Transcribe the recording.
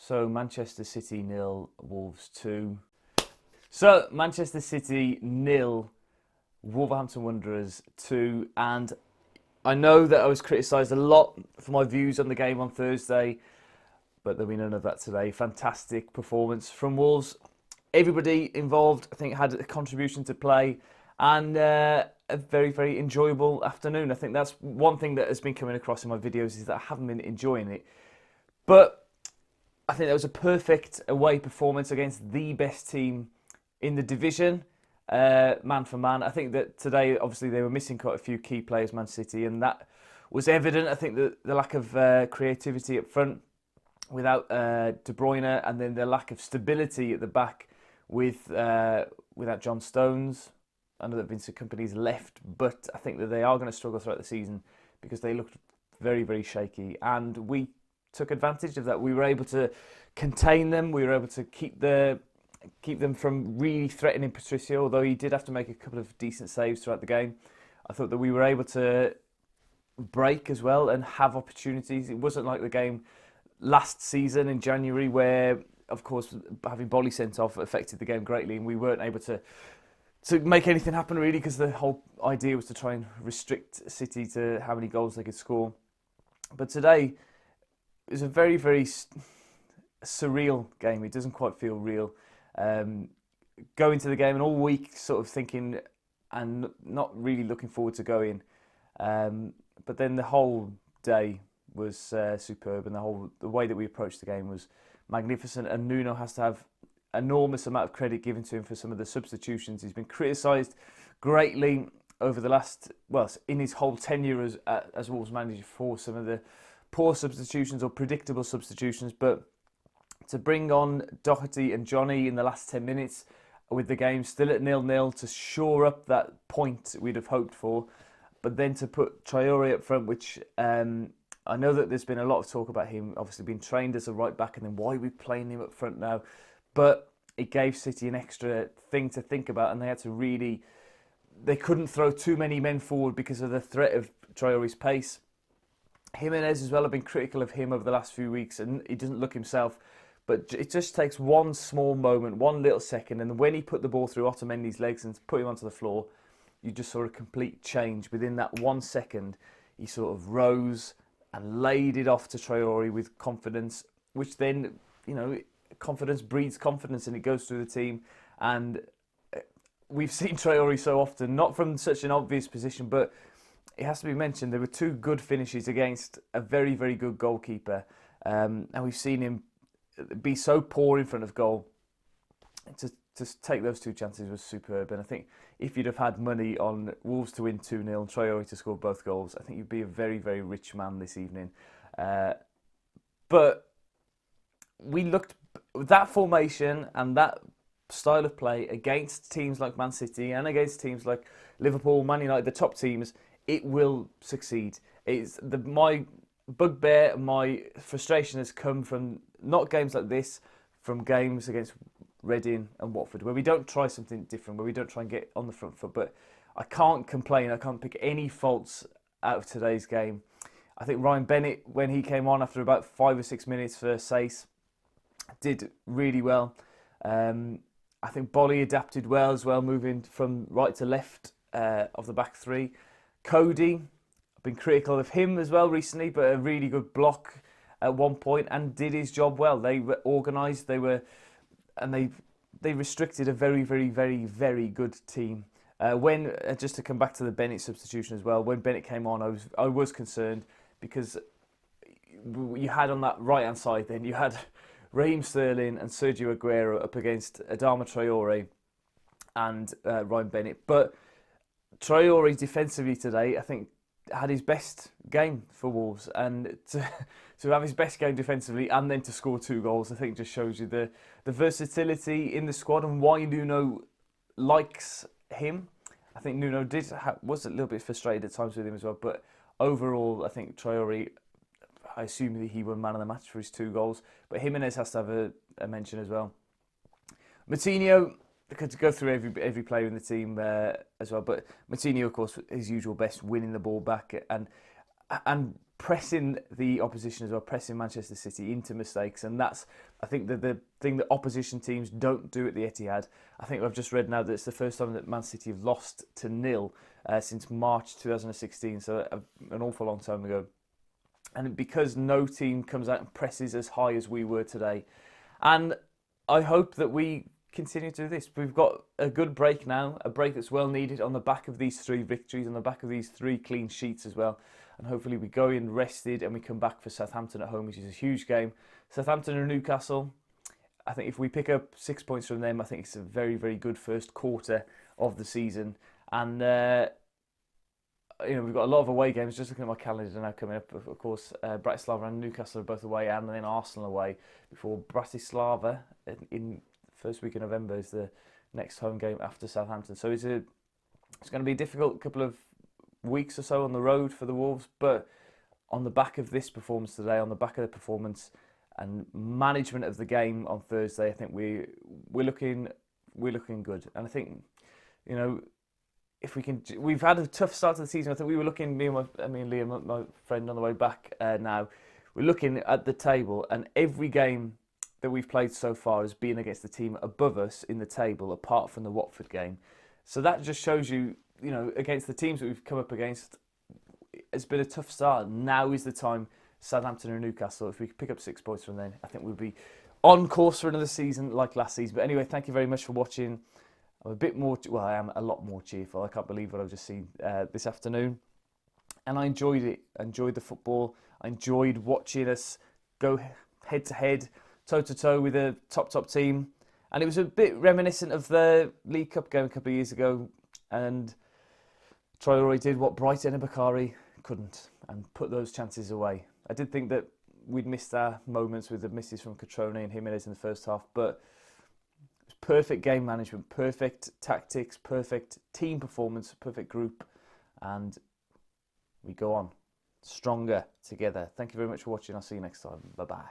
So Manchester City 0, Wolves 2. So Manchester City 0, Wolverhampton Wanderers 2. And I know that I was criticised a lot for my views on the game on Thursday, but there'll be none of that today. Fantastic performance from Wolves. Everybody involved, I think, had a contribution to play, and a very, very enjoyable afternoon. I think that's one thing that has been coming across in my videos, is that I haven't been enjoying it. But I think that was a perfect away performance against the best team in the division, man for man. I think that today, obviously, they were missing quite a few key players, Man City, and that was evident. I think that the lack of creativity up front without De Bruyne, and then the lack of stability at the back without John Stones. I know that Vincent Kompany's left, but I think that they are going to struggle throughout the season because they looked very, very shaky, and we took advantage of that. We were able to contain them. We were able to keep them from really threatening Patricio, although he did have to make a couple of decent saves throughout the game. I thought that we were able to break as well and have opportunities. It wasn't like the game last season in January where, of course, having Bolly sent off affected the game greatly, and we weren't able to make anything happen really, because the whole idea was to try and restrict City to how many goals they could score. But today, it was a very, very surreal game. It doesn't quite feel real. Going to the game and all week sort of thinking and not really looking forward to going. But then the whole day was superb, and the way that we approached the game was magnificent. And Nuno has to have enormous amount of credit given to him for some of the substitutions. He's been criticised greatly over the last, in his whole tenure as Wolves manager, for some of the poor substitutions or predictable substitutions, but to bring on Doherty and Johnny in the last 10 minutes with the game still at 0-0 to shore up that point we'd have hoped for, but then to put Traore up front, which I know that there's been a lot of talk about him obviously being trained as a right back, and then why are we playing him up front now? But it gave City an extra thing to think about, and they couldn't throw too many men forward because of the threat of Traore's pace. Jimenez as well, have been critical of him over the last few weeks, and he doesn't look himself. But it just takes one small moment, one little second, and when he put the ball through Otamendi's legs and put him onto the floor, you just saw a complete change. Within that 1 second, he sort of rose and laid it off to Traore with confidence, which then, confidence breeds confidence, and it goes through the team. And we've seen Traore so often, not from such an obvious position, but it has to be mentioned, there were two good finishes against a very, very good goalkeeper. And we've seen him be so poor in front of goal. To take those two chances was superb. And I think if you'd have had money on Wolves to win 2-0 and Traore to score both goals, I think you'd be a very, very rich man this evening. But we looked, that formation and that style of play against teams like Man City and against teams like Liverpool, Man United, the top teams, it will succeed. My bugbear, my frustration has come from not games like this, from games against Reading and Watford, where we don't try something different, where we don't try and get on the front foot. But I can't complain. I can't pick any faults out of today's game. I think Ryan Bennett, when he came on after about 5 or 6 minutes for Sace, did really well. I think Bolly adapted well as well, moving from right to left of the back three. Cody, I've been critical of him as well recently, but a really good block at one point and did his job well. They were organised, they restricted a very, very, very, very good team. Just to come back to the Bennett substitution as well, when Bennett came on, I was concerned, because you had on that right hand side then you had Raheem Sterling and Sergio Aguero up against Adama Traore and Ryan Bennett. But Traore defensively today, I think, had his best game for Wolves, and to have his best game defensively and then to score 2 goals, I think just shows you the versatility in the squad and why Nuno likes him. I think Nuno was a little bit frustrated at times with him as well, but overall, I think Traore, I assume that he won man of the match for his 2 goals, but Jimenez has to have a mention as well. Moutinho, to go through every player in the team as well, but Moutinho, of course, his usual best, winning the ball back and pressing the opposition as well, pressing Manchester City into mistakes, and that's I think that the thing that opposition teams don't do at the Etihad, I think I've just read now that it's the first time that Man City have lost to nil since March 2016, so an awful long time ago. And because no team comes out and presses as high as we were today. And I hope that we continue to do this. We've got a good break now, a break that's well needed on the back of these 3 victories, on the back of these 3 clean sheets as well. And hopefully we go in rested and we come back for Southampton at home, which is a huge game. Southampton and Newcastle, I think if we pick up 6 points from them, I think it's a very, very good first quarter of the season. And we've got a lot of away games. Just looking at my calendar now coming up, of course, Bratislava and Newcastle are both away, and then Arsenal away before Bratislava in first week of November is the next home game after Southampton. So it's going to be a difficult couple of weeks or so on the road for the Wolves, but on the back of this performance today, on the back of the performance and management of the game on Thursday, I think we're looking good. And I think, if we can, we've had a tough start to the season. I think we were looking, me and Liam, my friend, on the way back now, we're looking at the table, and every game that we've played so far has been against the team above us in the table, apart from the Watford game. So that just shows you, against the teams that we've come up against, it's been a tough start. Now is the time, Southampton and Newcastle, if we pick up 6 points from them, I think we'll be on course for another season like last season. But anyway, thank you very much for watching. I am a lot more cheerful. I can't believe what I've just seen this afternoon. And I enjoyed it. I enjoyed the football. I enjoyed watching us go head to head, toe to toe with a top team. And it was a bit reminiscent of the League Cup game a couple of years ago. And Traore did what Brighton and Bakary couldn't, and put those chances away. I did think that we'd missed our moments with the misses from Catrone and Jimenez in the first half, but it was perfect game management, perfect tactics, perfect team performance, perfect group, and we go on stronger together. Thank you very much for watching. I'll see you next time. Bye-bye.